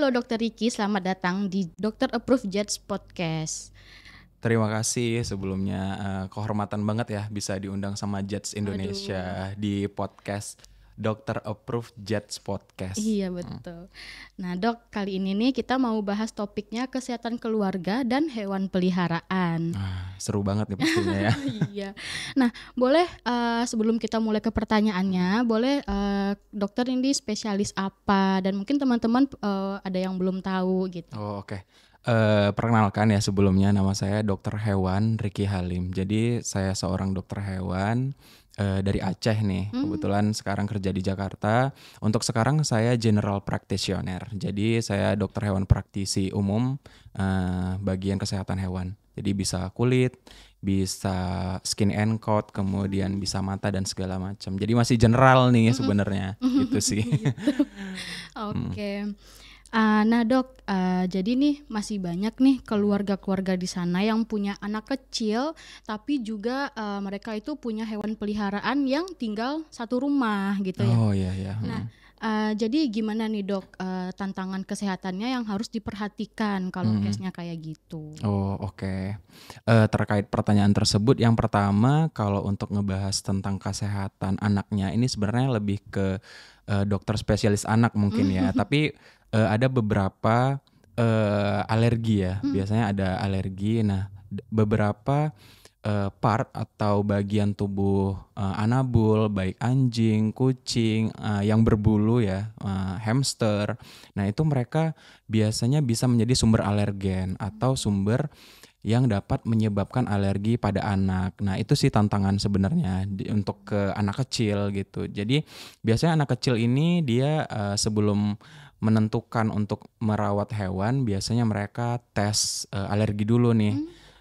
Halo Dokter Riki, selamat datang di Dokter Approved Judge Podcast. Terima kasih sebelumnya, kehormatan banget ya bisa diundang sama Judge Indonesia di podcast Dokter Approved Judge Podcast. Iya betul. Nah dok, kali ini nih kita mau bahas topiknya kesehatan keluarga dan hewan peliharaan. Seru banget nih pastinya ya. Iya. Nah boleh sebelum kita mulai ke pertanyaannya, boleh dokter ini spesialis apa, dan mungkin teman-teman ada yang belum tahu gitu. Oh oke. Perkenalkan ya sebelumnya, nama saya Dokter Hewan Riki Halim. Jadi saya seorang dokter hewan dari Aceh nih. Kebetulan sekarang kerja di Jakarta. Untuk sekarang saya general practitioner. Jadi saya dokter hewan praktisi umum bagian kesehatan hewan. Jadi bisa kulit, bisa skin and coat, kemudian bisa mata dan segala macam. Jadi masih general nih sebenarnya, gitu sih. Oke. Nah dok, jadi nih masih banyak nih keluarga-keluarga di sana yang punya anak kecil, tapi juga mereka itu punya hewan peliharaan yang tinggal satu rumah gitu ya. Oh iya. Nah, jadi gimana nih dok, tantangan kesehatannya yang harus diperhatikan kalau case-nya kayak gitu? Oh oke. Terkait pertanyaan tersebut, yang pertama kalau untuk ngebahas tentang kesehatan anaknya ini sebenarnya lebih ke dokter spesialis anak mungkin ya. Tapi ada beberapa alergi ya. Biasanya ada alergi. Nah, beberapa part atau bagian tubuh anabul, baik anjing, kucing, yang berbulu ya, hamster. Nah itu mereka biasanya bisa menjadi sumber alergen atau sumber yang dapat menyebabkan alergi pada anak. Nah itu sih tantangan sebenarnya untuk ke anak kecil gitu. Jadi biasanya anak kecil ini dia sebelum menentukan untuk merawat hewan, biasanya mereka tes alergi dulu nih.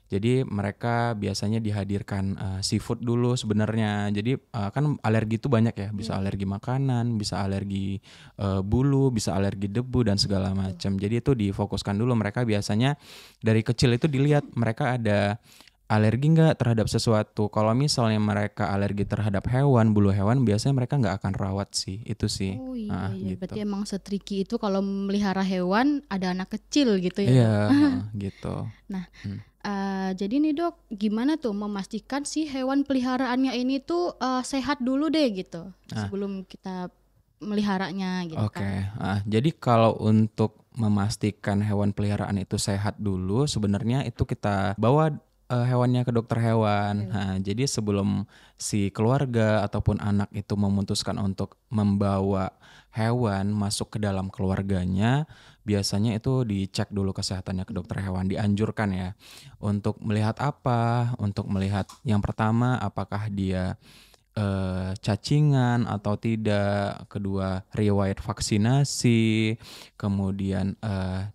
Jadi mereka biasanya dihadirkan seafood dulu sebenarnya. Jadi kan alergi itu banyak ya, bisa alergi makanan, bisa alergi bulu, bisa alergi debu dan segala macam. Jadi itu difokuskan dulu. Mereka biasanya dari kecil itu dilihat mereka ada alergi nggak terhadap sesuatu. Kalau misalnya mereka alergi terhadap hewan, bulu hewan, biasanya mereka nggak akan rawat sih. Itu sih. Oh iya, Gitu. berarti emang setriki itu kalau melihara hewan ada anak kecil gitu ya. Iya, gitu. Nah, jadi nih dok, gimana tuh memastikan si hewan peliharaannya ini tuh sehat dulu deh gitu sebelum kita meliharanya gitu Oke, kan. jadi kalau untuk memastikan hewan peliharaan itu sehat dulu, sebenarnya itu kita bawa hewannya ke dokter hewan. Nah, jadi sebelum si keluarga ataupun anak itu memutuskan untuk membawa hewan masuk ke dalam keluarganya, biasanya itu dicek dulu kesehatannya ke dokter hewan. Dianjurkan ya untuk melihat apa? Untuk melihat yang pertama apakah dia cacingan atau tidak, kedua riwayat vaksinasi, kemudian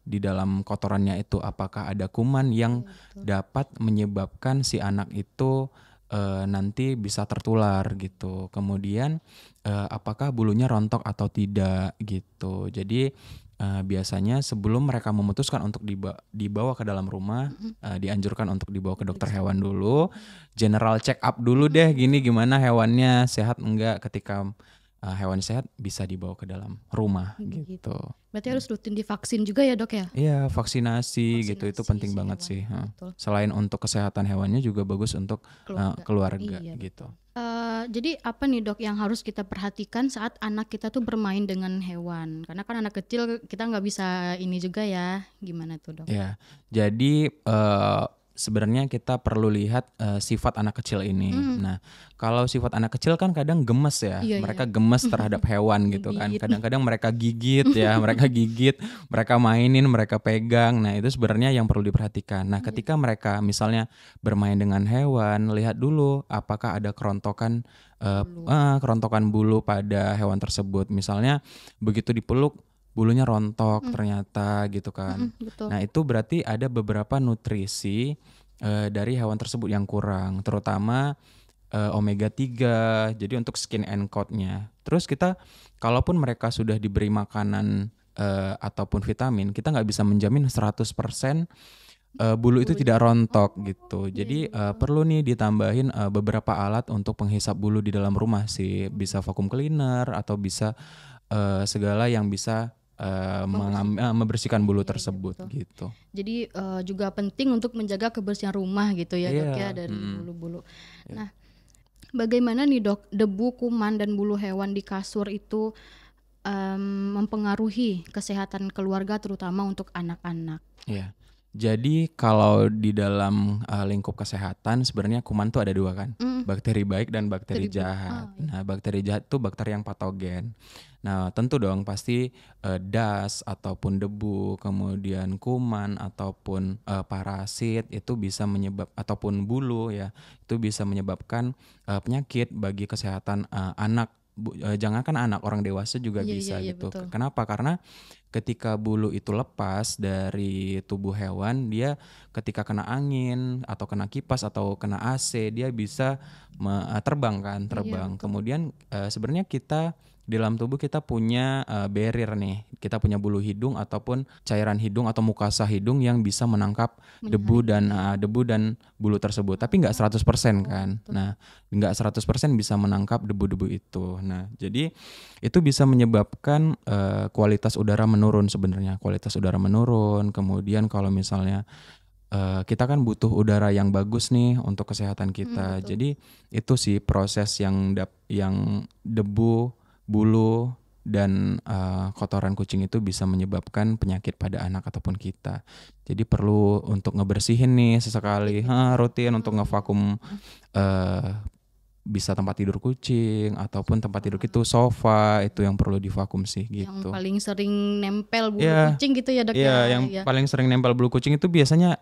di dalam kotorannya itu apakah ada kuman yang dapat menyebabkan si anak itu nanti bisa tertular gitu. Kemudian apakah bulunya rontok atau tidak gitu. Jadi biasanya sebelum mereka memutuskan untuk dibawa ke dalam rumah, dianjurkan untuk dibawa ke dokter hewan dulu, general check up dulu deh, gini gimana hewannya, sehat enggak. Ketika hewan sehat bisa dibawa ke dalam rumah gitu. Berarti harus rutin divaksin juga ya dok ya? Iya, vaksinasi gitu itu penting si banget hewan, sih. betul. Selain untuk kesehatan hewannya juga bagus untuk keluarga Iya, gitu. Jadi apa nih dok yang harus kita perhatikan saat anak kita tuh bermain dengan hewan? Karena kan anak kecil kita nggak bisa ini juga ya, gimana tuh dok? Ya, jadi sebenarnya kita perlu lihat sifat anak kecil ini. Nah, kalau sifat anak kecil kan kadang gemes ya, mereka gemes terhadap hewan gitu kan. Kadang-kadang mereka gigit ya, mereka mainin, mereka pegang. Nah, itu sebenarnya yang perlu diperhatikan. Nah, ketika mereka misalnya bermain dengan hewan, lihat dulu apakah ada kerontokan bulu pada hewan tersebut. Misalnya begitu dipeluk bulunya rontok ternyata gitu kan. Betul. Nah itu berarti ada beberapa nutrisi dari hewan tersebut yang kurang, terutama omega 3, jadi untuk skin and coat-nya. Terus kita kalaupun mereka sudah diberi makanan ataupun vitamin, kita nggak bisa menjamin 100% bulu itu tidak rontok gitu. Jadi perlu nih ditambahin beberapa alat untuk penghisap bulu di dalam rumah sih. Bisa vacuum cleaner atau bisa segala yang bisa membersihkan bulu Iya, iya, tersebut betul. gitu. Jadi juga penting untuk menjaga kebersihan rumah gitu ya Dok ya, Iya, dari bulu-bulu. iya. Nah, bagaimana nih Dok, debu, kuman, dan bulu hewan di kasur itu mempengaruhi kesehatan keluarga terutama untuk anak-anak? Iya. Jadi kalau di dalam lingkup kesehatan sebenarnya kuman tuh ada 2 kan, Mhm, bakteri baik dan bakteri dari jahat. iya. Nah, bakteri jahat itu bakteri yang patogen. Nah, tentu dong pasti das ataupun debu, kemudian kuman ataupun parasit itu bisa ataupun bulu ya, itu bisa menyebabkan penyakit bagi kesehatan anak. Jangankan anak, orang dewasa juga Iya, iya, bisa iya, gitu. betul. Kenapa? Karena ketika bulu itu lepas dari tubuh hewan, dia ketika kena angin atau kena kipas atau kena AC, dia bisa terbang kan, Iya, terbang. betul. Kemudian sebenarnya kita di dalam tubuh kita punya barrier nih, kita punya bulu hidung ataupun cairan hidung atau mukasa hidung yang bisa menangkap Menyaring. debu dan bulu tersebut. Tapi nggak 100% Oh, kan. betul. Nah, nggak 100% bisa menangkap debu-debu itu. Nah, jadi itu bisa menyebabkan kualitas udara menurun sebenarnya. Kualitas udara menurun, kemudian kalau misalnya kita kan butuh udara yang bagus nih untuk kesehatan kita. Betul. Jadi itu sih proses yang debu, bulu, dan kotoran kucing itu bisa menyebabkan penyakit pada anak ataupun kita. Jadi perlu untuk ngebersihin nih Rutin sesekali, gitu ya. rutin untuk Iya. ngevakum eh, bisa tempat tidur kucing ataupun tempat tidur itu sofa, itu yang perlu divakum sih Yang gitu. paling sering nempel bulu Iya, kucing gitu ya Dok iya, ya? yang Iya. paling sering nempel bulu kucing itu biasanya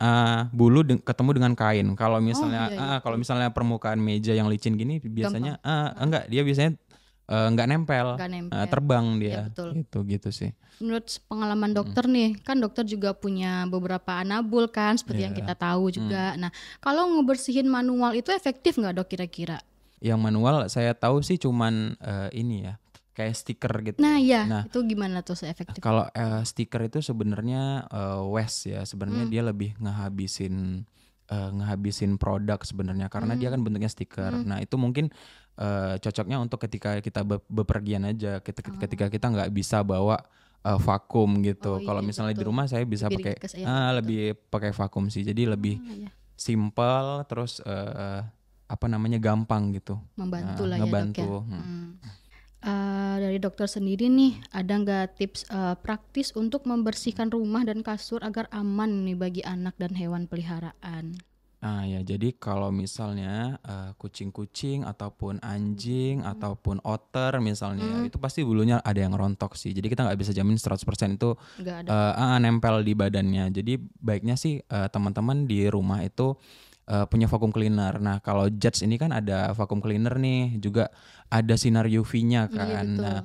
bulu ketemu dengan kain. Oh, iya, iya, Kalau betul. misalnya permukaan meja yang licin gini Gampang. biasanya enggak, dia biasanya nggak nempel, Nggak nempel. terbang Iya, dia, betul. gitu sih. Menurut pengalaman dokter nih, kan dokter juga punya beberapa anabul kan, seperti yang Iya. kita tahu juga. Nah, kalau ngebersihin manual itu efektif nggak Dok kira-kira? Yang manual saya tahu sih cuman ini ya, kayak stiker gitu Nah, ya. iya, Nah, itu gimana tuh seefektif? kalau stiker itu sebenarnya waste ya, sebenarnya Hmm. dia lebih ngehabisin produk sebenarnya karena dia kan bentuknya stiker. Nah, itu mungkin cocoknya untuk ketika kita bepergian aja, ketika kita nggak bisa bawa vakum Oh gitu. Kalau iya, misalnya di betul. rumah saya bisa Lebih pakai ringkas ya, betul. lebih pakai vakum sih. Jadi lebih Iya. simpel terus gampang gitu. Membantu lah ya Dok ya. Ngebantu. Dari dokter sendiri nih, ada nggak tips praktis untuk membersihkan rumah dan kasur agar aman nih bagi anak dan hewan peliharaan? Nah ya, jadi kalau misalnya kucing-kucing ataupun anjing ataupun otter misalnya ya, itu pasti bulunya ada yang rontok sih. Jadi kita nggak bisa jamin 100% itu Nggak ada. nempel di badannya. Jadi baiknya sih teman-teman di rumah itu punya vacuum cleaner. Nah, kalau Jets ini kan ada vacuum cleaner nih, juga ada sinar UV-nya Iya, kan. betul. Nah,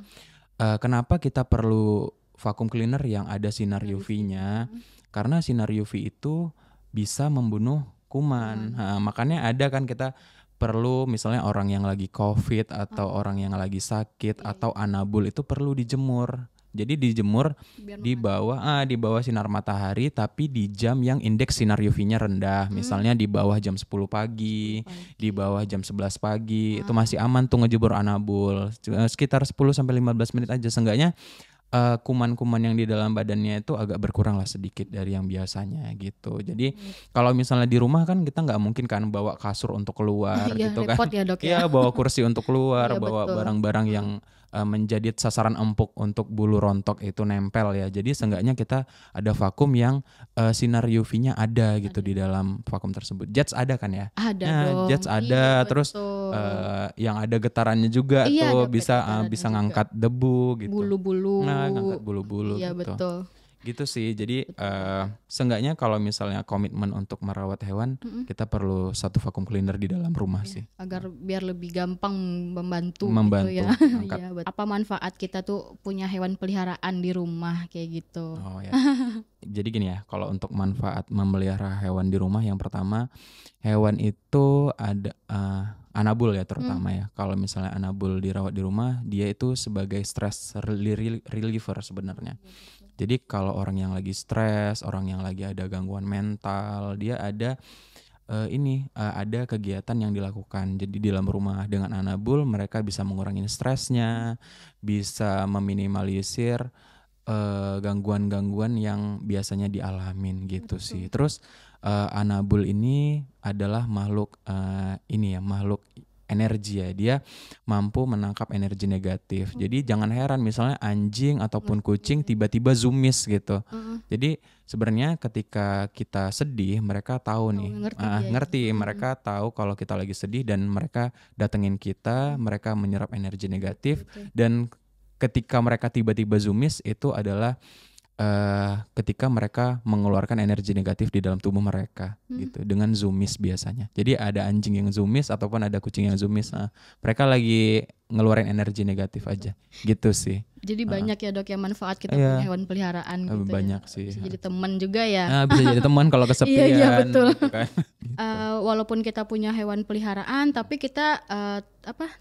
kenapa kita perlu vacuum cleaner yang ada sinar Sinar UV-nya? Karena sinar UV itu bisa membunuh kuman. Nah, makanya ada kan kita perlu misalnya orang yang lagi COVID atau orang yang lagi sakit atau anabul itu perlu dijemur. Jadi dijemur Biar di bawah sinar matahari tapi di jam yang indeks sinar UV-nya rendah. Misalnya di bawah jam 10 pagi, di bawah jam 11 pagi, itu masih aman tuh ngejemur anabul. Sekitar 10 sampai 15 menit aja seenggaknya kuman-kuman yang di dalam badannya itu agak berkurang lah sedikit dari yang biasanya gitu. Jadi kalau misalnya di rumah kan kita nggak mungkin kan bawa kasur untuk keluar Iya, gitu kan. repot ya Dok ya. Iya, bawa kursi untuk keluar, Iya, bawa betul. barang-barang yang menjadi sasaran empuk untuk bulu rontok itu nempel ya. Jadi seenggaknya kita ada vakum yang sinar UV-nya ada gitu di dalam vakum tersebut. Jets ada kan ya? Ada Nah, dong. Jets Iya, ada, terus betul. yang ada getarannya juga Iya, tuh ada bisa getarannya bisa juga. ngangkat debu gitu. Bulu-bulu. Nah, ngangkat bulu-bulu Iya, gitu. betul. Gitu sih. Jadi seenggaknya kalau misalnya komitmen untuk merawat hewan, kita perlu satu vacuum cleaner di dalam rumah sih. Agar biar lebih gampang membantu Membantu gitu ya. angkat. Iya, betul. Apa manfaat kita tuh punya hewan peliharaan di rumah kayak gitu? Oh ya. Jadi gini ya, kalau untuk manfaat memelihara hewan di rumah, yang pertama hewan itu ada anabul ya terutama ya. Kalau misalnya anabul dirawat di rumah, dia itu sebagai stress reliever sebenarnya. Jadi kalau orang yang lagi stres, orang yang lagi ada gangguan mental, dia ada ada kegiatan yang dilakukan. Jadi di dalam rumah dengan anabul mereka bisa mengurangi stresnya, bisa meminimalisir gangguan-gangguan yang biasanya dialamin gitu sih. Betul. Terus Anabul ini adalah makhluk ini ya, makhluk energi ya. Dia mampu menangkap energi negatif. Oh, Jadi jangan heran misalnya anjing ataupun ngerti kucing ya. tiba-tiba zoomies gitu. Heeh, Jadi sebenarnya ketika kita sedih, mereka tahu tahu nih, ngerti dia ya. ngerti, mereka tahu kalau kita lagi sedih dan mereka datengin kita, mereka menyerap energi negatif Betul. dan ketika mereka tiba-tiba zoomies itu adalah ketika mereka mengeluarkan energi negatif di dalam tubuh mereka gitu dengan zoomies biasanya. Jadi ada anjing yang zoomies ataupun ada kucing yang zoomies. Nah, mereka lagi ngeluarin energi negatif aja gitu sih. Jadi banyak ya dok ya manfaat kita punya Iya, hewan peliharaan gitu ya. banyak sih. Bisa jadi teman juga ya. Bisa jadi teman kalau kesepian Iya betul. gitu kan. Gitu. Walaupun kita punya hewan peliharaan, tapi kita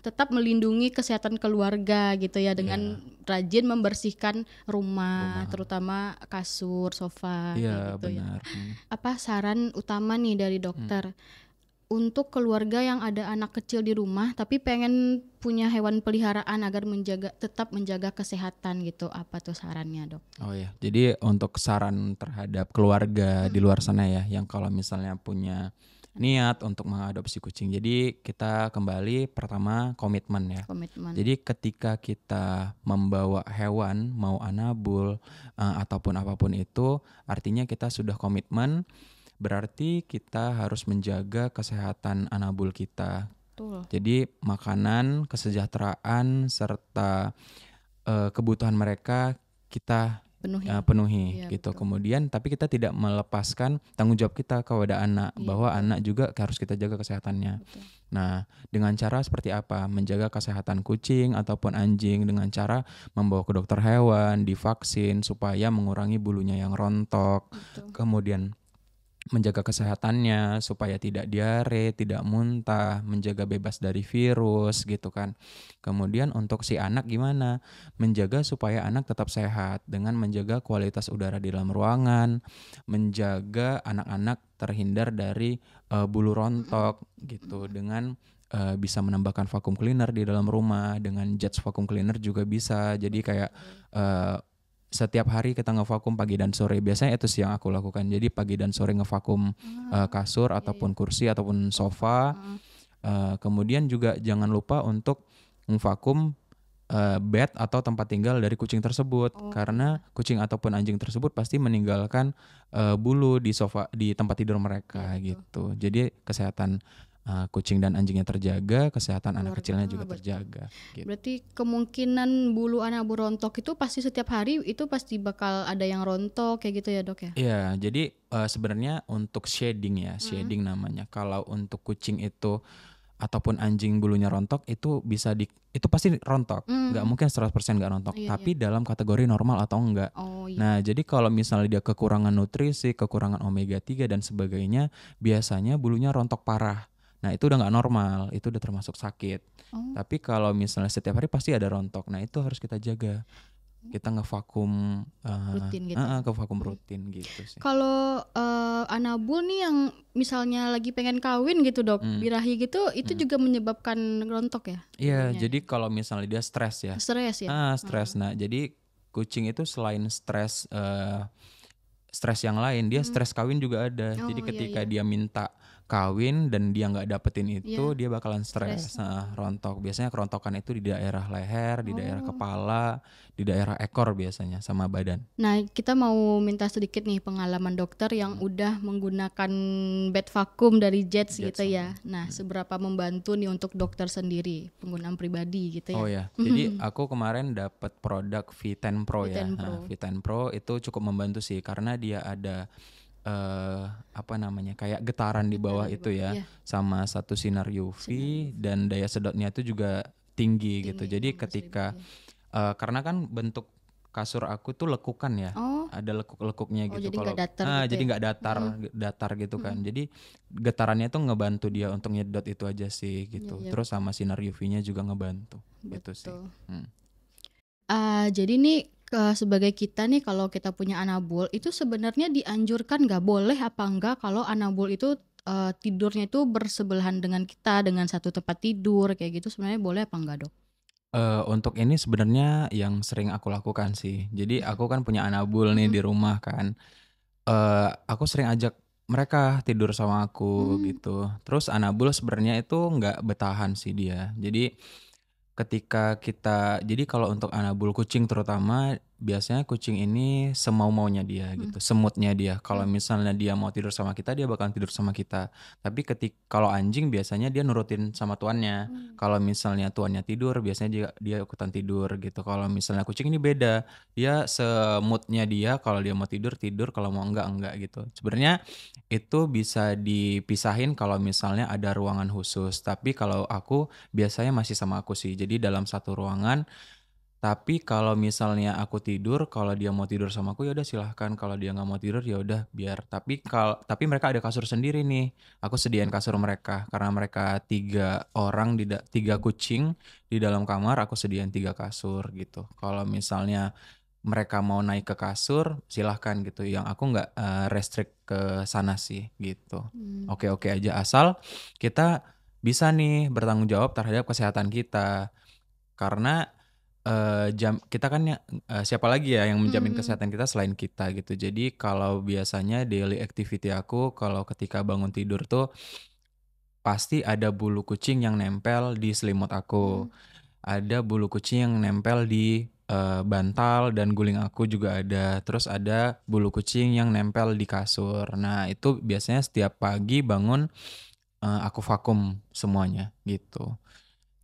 tetap melindungi kesehatan keluarga gitu ya dengan rajin membersihkan rumah, terutama kasur, sofa kayak Iya gitu ya. benar. Apa saran utama nih dari dokter untuk keluarga yang ada anak kecil di rumah tapi pengen punya hewan peliharaan agar tetap menjaga kesehatan gitu, apa tuh sarannya dok? Oh ya, jadi untuk saran terhadap keluarga di luar sana ya, yang kalau misalnya punya niat untuk mengadopsi kucing. Jadi kita kembali pertama komitmen ya. Komitmen. Jadi ketika kita membawa hewan, mau Anabul ataupun apapun itu, artinya kita sudah komitmen. Berarti kita harus menjaga kesehatan Anabul kita. Betul. Jadi makanan, kesejahteraan serta kebutuhan mereka kita penuhi Iya, gitu. betul. Kemudian tapi kita tidak melepaskan tanggung jawab kita kepada anak, Iya, bahwa betul. anak juga harus kita jaga kesehatannya. Betul. Nah, dengan cara seperti apa? Menjaga kesehatan kucing ataupun anjing dengan cara membawa ke dokter hewan, divaksin supaya mengurangi bulunya yang rontok. Betul. Kemudian menjaga kesehatannya supaya tidak diare, tidak muntah, menjaga bebas dari virus gitu kan. Kemudian untuk si anak gimana? Menjaga supaya anak tetap sehat dengan menjaga kualitas udara di dalam ruangan, menjaga anak-anak terhindar dari bulu rontok gitu dengan bisa menambahkan vacuum cleaner di dalam rumah, dengan jets vacuum cleaner juga bisa. Jadi kayak setiap hari kita ngevakum pagi dan sore. Biasanya itu sih yang aku lakukan. Jadi pagi dan sore ngevakum kasur ataupun kursi ataupun sofa. Kemudian juga jangan lupa untuk ngevakum bed atau tempat tinggal dari kucing tersebut, karena kucing ataupun anjing tersebut pasti meninggalkan bulu di sofa, di tempat tidur mereka gitu. Jadi kesehatan kucing dan anjingnya terjaga, kesehatan anak kecilnya juga terjaga. Gitu. Berarti kemungkinan bulu Anabul rontok itu pasti setiap hari itu pasti bakal ada yang rontok kayak gitu ya dok ya? Iya, jadi sebenarnya untuk shading ya, shading namanya. Kalau untuk kucing itu ataupun anjing bulunya rontok itu itu pasti rontok. Nggak mungkin 100% nggak rontok, tapi dalam kategori normal atau enggak. Nah, jadi kalau misalnya dia kekurangan nutrisi, kekurangan omega 3 dan sebagainya, biasanya bulunya rontok parah. Nah, itu udah nggak normal, itu udah termasuk sakit. Tapi kalau misalnya setiap hari pasti ada rontok, nah itu harus kita jaga. Kita ngevakum Rutin gitu. vakum rutin gitu sih. Kalau Anabul nih yang misalnya lagi pengen kawin gitu dok, birahi gitu, itu juga menyebabkan rontok ya? Iya, jadi kalau misalnya dia stres ya. Stres ya? Stres. Nah, jadi kucing itu selain stres yang lain, dia stres kawin juga ada. Jadi ketika dia minta kawin dan dia nggak dapetin itu, dia bakalan stres. Nah, rontok. Biasanya kerontokan itu di daerah leher, di daerah kepala, di daerah ekor biasanya sama badan. Nah, kita mau minta sedikit nih pengalaman dokter yang udah menggunakan bed vakum dari Jets gitu ya. Nah, seberapa membantu nih untuk dokter sendiri, penggunaan pribadi gitu ya? Oh ya, jadi aku kemarin dapat produk V10 Pro ya. V10 Pro. Nah, V10 Pro itu cukup membantu sih karena dia ada kayak getaran di bawah itu ya, sama satu sinar UV dan daya sedotnya itu juga tinggi gitu. Jadi ketika karena kan bentuk kasur aku tuh lekukan ya, ada lekuk-lekuknya gitu. Jadi Kalau nggak datar gitu jadi ya? nggak datar gitu kan. Jadi getarannya tuh ngebantu dia untuk nyedot itu aja sih gitu. Terus sama sinar UV-nya juga ngebantu gitu sih. Jadi nih sebagai kita nih kalau kita punya Anabul itu sebenarnya dianjurkan nggak, boleh apa enggak kalau Anabul itu tidurnya itu bersebelahan dengan kita dengan satu tempat tidur kayak gitu, sebenarnya boleh apa enggak dok? Untuk ini sebenarnya yang sering aku lakukan sih. Jadi aku kan punya Anabul nih Mhm. di rumah kan, aku sering ajak mereka tidur sama aku Mmm, gitu. Terus Anabul sebenarnya itu nggak bertahan sih dia. Jadi ketika kita jadi kalau untuk Anabul kucing terutama, biasanya kucing ini semau-maunya dia mhm. gitu, semutnya dia. Kalau Oh, misalnya dia mau tidur sama kita, dia bakalan tidur sama kita. Tapi kalau anjing biasanya dia nurutin sama tuannya. mmm. Kalau misalnya tuannya tidur, biasanya dia ikutan tidur gitu. Kalau misalnya kucing ini beda, dia semutnya dia, kalau dia mau tidur, tidur, kalau mau enggak gitu. Sebenarnya itu bisa dipisahin kalau misalnya ada ruangan khusus, tapi kalau aku biasanya masih sama aku sih. Jadi dalam satu ruangan, tapi kalau misalnya aku tidur, kalau dia mau tidur sama aku ya udah silahkan, kalau dia nggak mau tidur ya udah biar. Tapi mereka ada kasur sendiri nih. Aku sediain kasur mereka karena mereka 3 orang 3 kucing di dalam kamar, aku sediain 3 kasur gitu. Kalau misalnya mereka mau naik ke kasur, silahkan gitu. Yang aku nggak restrict ke sana sih gitu. Mmm. Oke-oke aja asal kita bisa nih bertanggung jawab terhadap kesehatan kita. Karena, kita kan ya siapa lagi ya yang menjamin Mhm. kesehatan kita selain kita gitu. Jadi kalau biasanya daily activity aku kalau ketika bangun tidur tuh pasti ada bulu kucing yang nempel di selimut aku, Mmm. ada bulu kucing yang nempel di, bantal dan guling aku juga ada, terus ada bulu kucing yang nempel di kasur. Nah itu biasanya setiap pagi bangun, aku vakum semuanya gitu.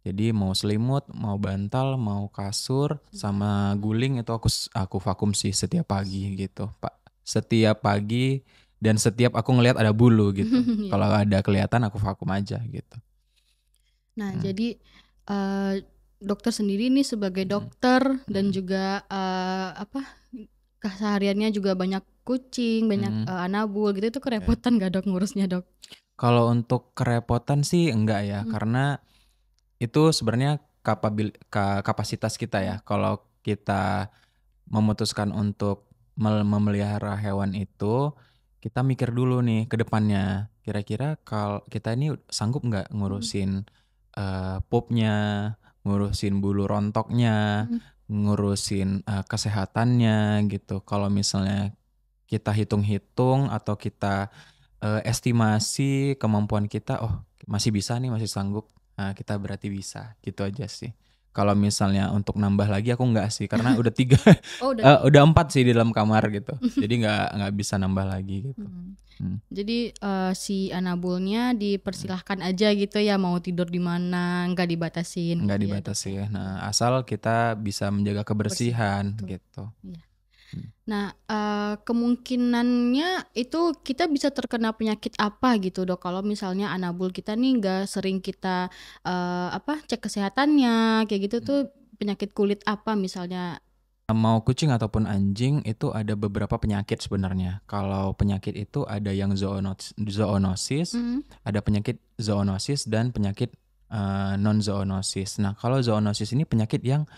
Jadi mau selimut, mau bantal, mau kasur, sama guling itu aku vakum sih setiap pagi gitu, Pak. Setiap pagi dan setiap aku ngelihat ada bulu gitu. Iya. Kalau ada kelihatan aku vakum aja gitu. Nah, Mhm, jadi, eee, dokter sendiri nih sebagai mhm, dokter dan mhm, juga, apa, kesehariannya juga banyak kucing, banyak, mhm, Anabul gitu, itu oke. kerepotan nggak Dok ngurusnya Dok? Kalau untuk kerepotan sih enggak ya, Mhm, karena itu sebenarnya kapasitas kita ya. mhm, Kalau kita memutuskan untuk memelihara hewan itu, kita mikir dulu nih ke depannya. Kira-kira kita ini sanggup nggak mhm, ngurusin, pupnya, ngurusin bulu rontoknya, mhm, ngurusin, kesehatannya gitu. Kalau misalnya kita hitung-hitung atau kita, estimasi kemampuan kita, "Oh masih bisa nih, masih sanggup." Nah kita berarti bisa, gitu aja sih. Kalau misalnya untuk nambah lagi aku nggak sih, karena udah 3 oh udah 3. udah 4 sih di dalam kamar gitu. Jadi nggak bisa nambah lagi gitu. Mhm. Mhm, Jadi, si Anabulnya dipersilahkan aja gitu ya, mau tidur di mana, nggak dibatasin nggak gitu ya Dok dibatasi ya? ya. Iya, Nah asal kita bisa menjaga kebersihan, kebersihan betul, gitu. iya. Mhm. Nah, kemungkinannya itu kita bisa terkena penyakit apa gitu Dok, kalau misalnya Anabul kita nih nggak sering kita, apa, cek kesehatannya, kayak gitu tuh penyakit kulit apa misalnya? Mau kucing ataupun anjing itu ada beberapa penyakit sebenarnya. Kalau penyakit itu ada yang zoonosis, Mhm, ada penyakit zoonosis dan penyakit, non zoonosis. Nah, kalau zoonosis ini penyakit yang,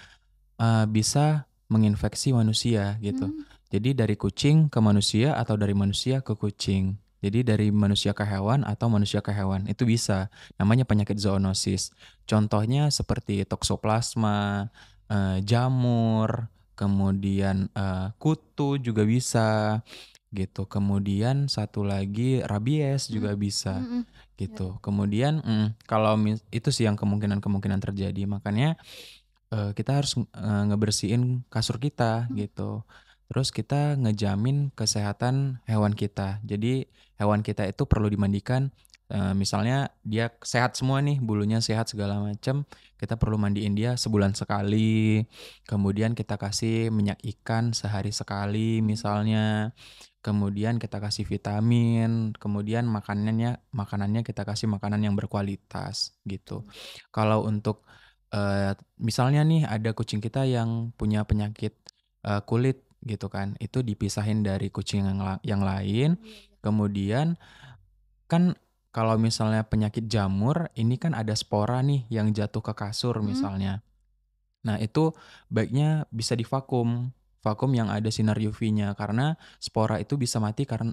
bisa menginfeksi manusia gitu. mmm, Jadi dari kucing ke manusia atau dari manusia ke kucing. Jadi dari manusia ke hewan atau manusia ke hewan, itu bisa. Namanya penyakit zoonosis. Contohnya seperti toksoplasma, jamur, kemudian, kutu juga bisa, gitu. Kemudian satu lagi rabies mhm, juga bisa, mhm, iya, gitu. Kemudian kalau itu sih yang kemungkinan-kemungkinan terjadi. Makanya, kita harus, ngebersihin kasur kita, mhm, gitu. Terus kita ngejamin kesehatan hewan kita. Jadi hewan kita itu perlu dimandikan, misalnya dia sehat semua nih, bulunya sehat segala macam, kita perlu mandiin dia sebulan sekali, kemudian kita kasih minyak ikan sehari sekali mhm, misalnya, kemudian kita kasih vitamin, kemudian makanannya kita kasih makanan yang berkualitas, gitu. betul, Kalau untuk, misalnya nih ada kucing kita yang punya penyakit, kulit gitu kan, itu dipisahin dari kucing yang lain, oh iya iya, kemudian kan kalau misalnya penyakit jamur, ini kan ada spora nih yang jatuh ke kasur mhm, misalnya. Nah itu baiknya bisa divakum, vakum yang ada sinar UV-nya karena spora itu bisa mati karena,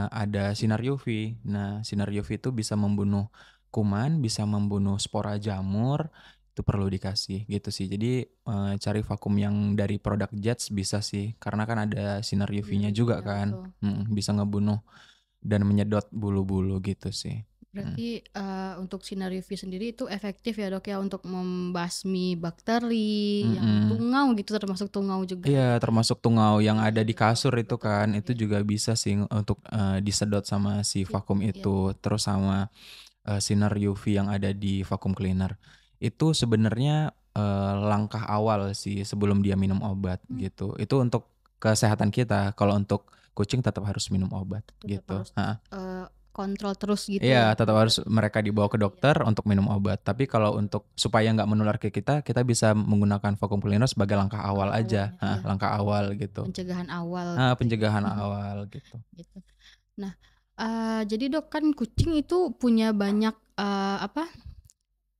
ada sinar UV. Nah sinar UV itu bisa membunuh kuman, bisa membunuh spora jamur, itu perlu dikasih gitu sih. Jadi cari vakum yang dari produk Jets bisa sih, karena kan ada sinar Sinar UV-nya juga UV-nya kan, betul. bisa ngebunuh dan menyedot bulu-bulu gitu sih. Mm. Berarti untuk sinar UV sendiri itu efektif ya dok ya untuk membasmi bakteri yang Mm-mm. tungau gitu, termasuk tungau juga ya Iya, dok ya. termasuk tungau yang Iya ada di betul kasur itu betul kan, itu iya. juga bisa sih untuk disedot sama si vakum Iya. itu, terus sama sinar UV yang ada di vacuum cleaner. Itu sebenarnya langkah awal sih sebelum dia minum obat Hmm, gitu. Itu untuk kesehatan kita. Kalau untuk kucing tetap harus minum obat tetap gitu. harus kontrol terus gitu Iya, ya ke tetap dokter. harus mereka dibawa ke Iya. dokter untuk minum obat. Tapi kalau untuk supaya nggak menular ke kita, kita bisa menggunakan vacuum cleaner sebagai langkah awal Langkah aja. awalnya iya. Langkah awal gitu. Pencegahan awal gitu ya. Pencegahan awal gitu. Gitu. Nah, jadi dok kan kucing itu punya banyak apa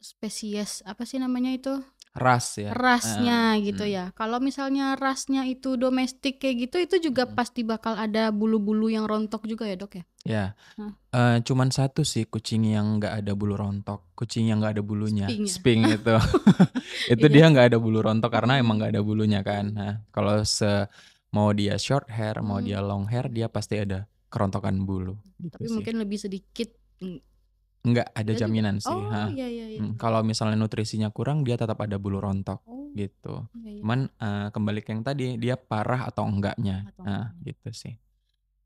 spesies apa sih namanya itu Ras ya. rasnya gitu Mm. ya. Kalau misalnya rasnya itu domestik kayak gitu, itu juga Mm. pasti bakal ada bulu-bulu yang rontok juga ya dok ya. Ya, Nah, cuman satu sih kucing yang nggak ada bulu rontok, kucing yang nggak ada bulunya, sping ya. Sphinx itu, itu Iya. dia nggak ada bulu rontok karena emang Hmm. nggak ada bulunya kan. Nah, kalau mau dia short hair, mau dia Hmm. long hair, dia pasti ada kerontokan bulu, gitu Tapi sih. mungkin lebih sedikit. Nggak ada Ada juga. jaminan sih. Oh iya iya iya. Kalau misalnya nutrisinya kurang, dia tetap ada bulu rontok, Oh gitu. iya iya. Cuman kembali ke yang tadi, dia parah atau enggaknya, Atau enggak. gitu sih.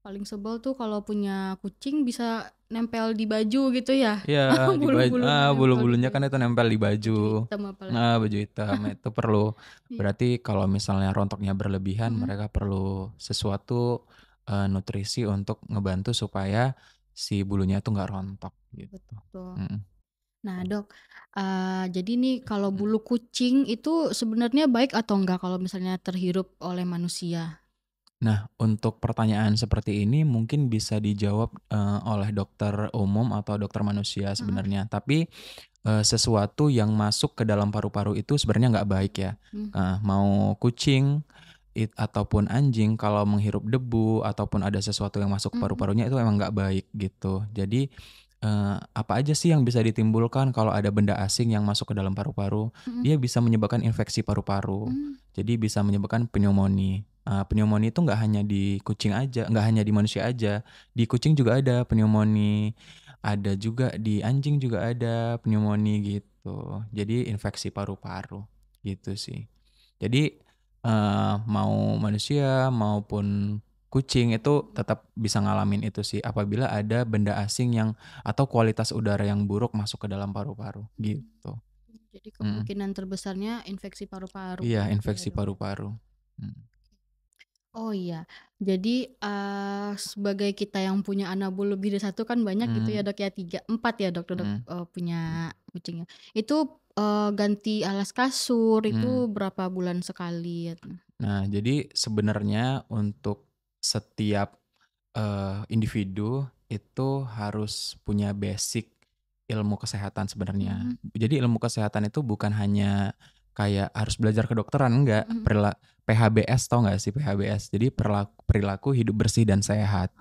Paling sebel tuh kalau punya kucing bisa nempel di baju gitu ya. Iya, di baju, Bulu-bulunya nempel di bulu-bulunya kan baju. itu nempel di baju. Baju hitam apalagi. Baju hitam itu perlu. Iya. Berarti kalau misalnya rontoknya berlebihan, Mm-mm. mereka perlu sesuatu nutrisi untuk ngebantu supaya si bulunya itu nggak rontok gitu. Betul. Mm-mm. Nah dok, jadi nih kalau Mm. bulu kucing itu sebenarnya baik atau enggak kalau misalnya terhirup oleh manusia? Nah, untuk pertanyaan seperti ini mungkin bisa dijawab oleh dokter umum atau dokter manusia Mm-mm. sebenarnya. Tapi sesuatu yang masuk ke dalam paru-paru itu sebenarnya nggak baik ya. Mm. Mau kucing ataupun anjing kalau menghirup debu ataupun ada sesuatu yang masuk ke Mm-mm. paru-parunya itu emang nggak baik gitu. Jadi apa aja sih yang bisa ditimbulkan kalau ada benda asing yang masuk ke dalam paru-paru? Mm-mm. Dia bisa menyebabkan infeksi paru-paru. Mm. Jadi bisa menyebabkan pneumonia. Pneumonia itu nggak hanya di kucing aja, nggak hanya di manusia aja. Di kucing juga ada pneumonia. Ada juga di anjing juga ada pneumonia gitu. Jadi infeksi paru-paru gitu sih. Jadi mau manusia maupun kucing itu tetap bisa ngalamin itu sih apabila ada benda asing yang atau kualitas udara yang buruk masuk ke dalam paru-paru gitu. Jadi Mm. kemungkinan terbesarnya infeksi paru-paru Iya, gitu ya infeksi dok ya. paru-paru. Mm. Oh iya, jadi sebagai kita yang punya anabul lebih dari satu kan banyak gitu ya Mm. dok ya, 3, 4 ya dok Mm. punya kucingnya. Itu ganti alas kasur Mm. itu berapa bulan sekali ya? Nah, jadi sebenarnya untuk setiap individu itu harus punya basic ilmu kesehatan sebenarnya. Mhm, Jadi ilmu kesehatan itu bukan hanya kayak harus belajar kedokteran, enggak. mhm. PHBS tau nggak sih PHBS? Jadi perilaku hidup bersih dan sehat.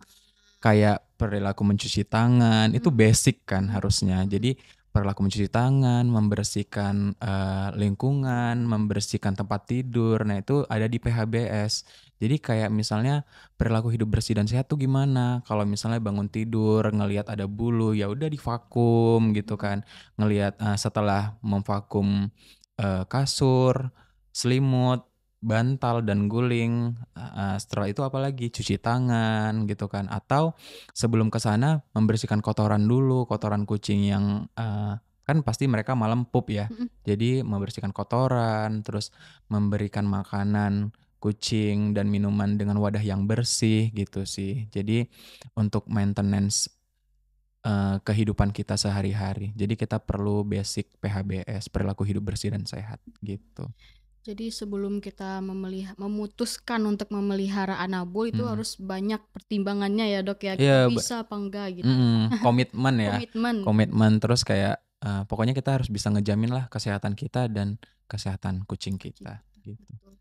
Kayak perilaku mencuci tangan, itu Mhm, basic kan mhm, harusnya. mhm, Jadi perilaku mencuci tangan, membersihkan lingkungan, membersihkan tempat tidur. Nah, itu ada di PHBS. Jadi kayak misalnya perilaku hidup bersih dan sehat tuh gimana? Kalau misalnya bangun tidur ngelihat ada bulu, ya udah divakum gitu mhm. kan. Ngelihat setelah memvakum kasur, selimut, bantal dan guling, setelah itu apalagi cuci tangan gitu kan. Atau sebelum ke sana membersihkan kotoran dulu, kotoran kucing yang kan pasti mereka malam pup ya. Mhm. Jadi membersihkan kotoran, terus memberikan makanan kucing dan minuman dengan wadah yang bersih gitu sih. Jadi untuk maintenance kehidupan kita sehari-hari. Jadi kita perlu basic PHBS, perilaku hidup bersih dan sehat gitu. Jadi sebelum kita memutuskan untuk memelihara anabul itu Hmm. harus banyak pertimbangannya ya dok ya, kita Iya, bisa apa enggak gitu. komitmen ya, Komitmen. komitmen terus kayak pokoknya kita harus bisa ngejamin lah kesehatan kita dan kesehatan kucing Kucing kita kita, gitu. betul.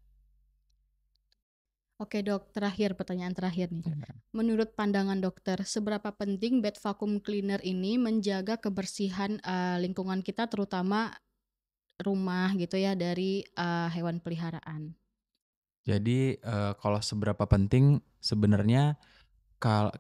Oke dok, pertanyaan terakhir nih. Ya. Menurut pandangan dokter, seberapa penting bed vacuum cleaner ini menjaga kebersihan lingkungan kita terutama rumah gitu ya dari hewan peliharaan. Jadi kalau seberapa penting sebenarnya kal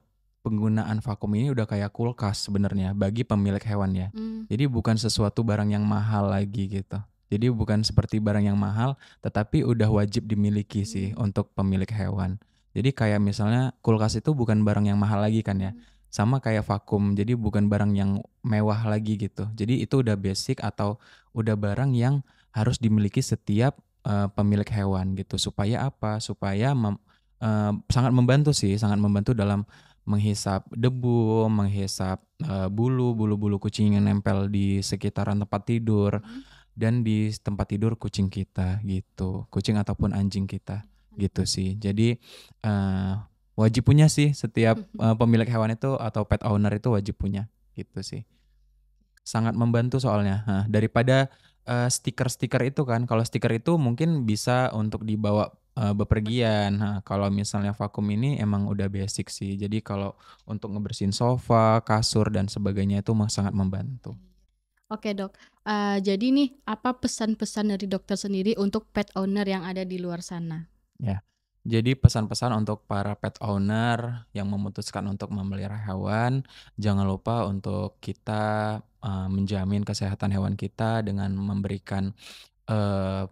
penggunaan vakum ini udah kayak kulkas sebenarnya bagi pemilik hewan ya. Hmm. Jadi bukan sesuatu barang yang mahal lagi gitu. Jadi bukan seperti barang yang mahal, tetapi udah wajib dimiliki sih untuk pemilik hewan. Jadi kayak misalnya kulkas itu bukan barang yang mahal lagi kan ya. Sama kayak vakum, jadi bukan barang yang mewah lagi gitu. Jadi itu udah basic atau udah barang yang harus dimiliki setiap pemilik hewan gitu. Supaya apa? Supaya sangat membantu sih, sangat membantu dalam menghisap debu, menghisap bulu-bulu kucing yang nempel di sekitaran tempat tidur dan di tempat tidur kucing kita gitu, kucing ataupun anjing kita gitu sih. Jadi wajib punya sih setiap pemilik hewan itu atau pet owner itu wajib punya gitu sih. Sangat membantu soalnya. Nah, daripada stiker-stiker itu kan, kalau stiker itu mungkin bisa untuk dibawa bepergian. Nah, kalau misalnya vakum ini emang udah basic sih. Jadi kalau untuk ngebersihin sofa, kasur dan sebagainya itu sangat membantu. Oke dok, jadi nih apa pesan-pesan dari dokter sendiri untuk pet owner yang ada di luar sana? Ya. Jadi pesan-pesan untuk para pet owner yang memutuskan untuk memelihara hewan, jangan lupa untuk kita menjamin kesehatan hewan kita dengan memberikan eh,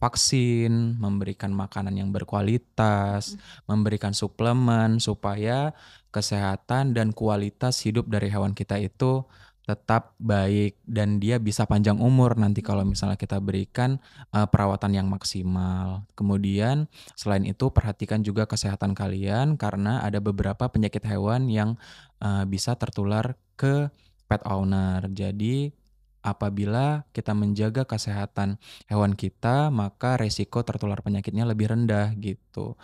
vaksin, memberikan makanan yang berkualitas, memberikan suplemen supaya kesehatan dan kualitas hidup dari hewan kita itu tetap baik dan dia bisa panjang umur nanti kalau misalnya kita berikan perawatan yang maksimal. Kemudian selain itu perhatikan juga kesehatan kalian karena ada beberapa penyakit hewan yang bisa tertular ke pet owner. Jadi apabila kita menjaga kesehatan hewan kita, maka resiko tertular penyakitnya lebih rendah gitu.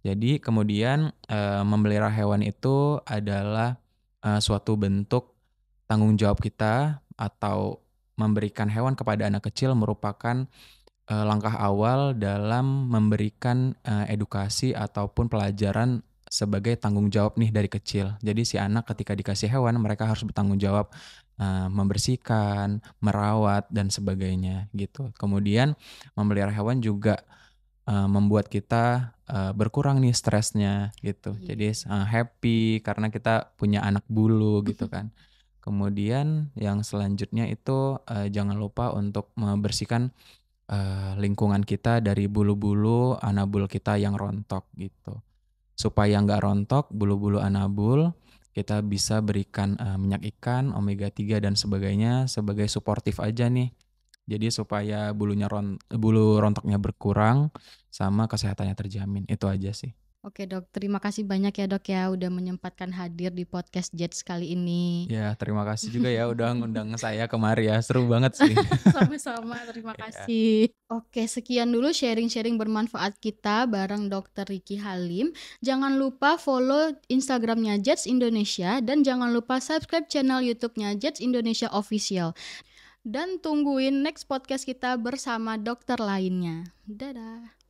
Jadi kemudian memelihara hewan itu adalah suatu bentuk tanggung jawab kita atau memberikan hewan kepada anak kecil merupakan langkah awal dalam memberikan edukasi ataupun pelajaran sebagai tanggung jawab nih dari kecil. Jadi si anak ketika dikasih hewan mereka harus bertanggung jawab membersihkan, merawat dan sebagainya gitu. Kemudian memelihara hewan juga membuat kita berkurang nih stresnya gitu. Jadi happy karena kita punya anak bulu gitu kan. Kemudian yang selanjutnya itu jangan lupa untuk membersihkan lingkungan kita dari bulu-bulu anabul kita yang rontok gitu. Supaya nggak rontok bulu-bulu anabul, kita bisa berikan minyak ikan, omega 3 dan sebagainya sebagai suportif aja nih. Jadi supaya bulu rontoknya berkurang sama kesehatannya terjamin. Itu aja sih. Oke dok, terima kasih banyak ya dok ya udah menyempatkan hadir di podcast Jets kali ini. Ya, terima kasih juga ya udah ngundang saya kemari ya. Seru banget sih. Sama-sama, terima kasih. Oke, sekian dulu sharing-sharing bermanfaat kita bareng Dr. Ricky Halim. Jangan lupa follow Instagramnya Jets Indonesia dan jangan lupa subscribe channel YouTube-nya Jets Indonesia Official. Dan tungguin next podcast kita bersama dokter lainnya. Dadah.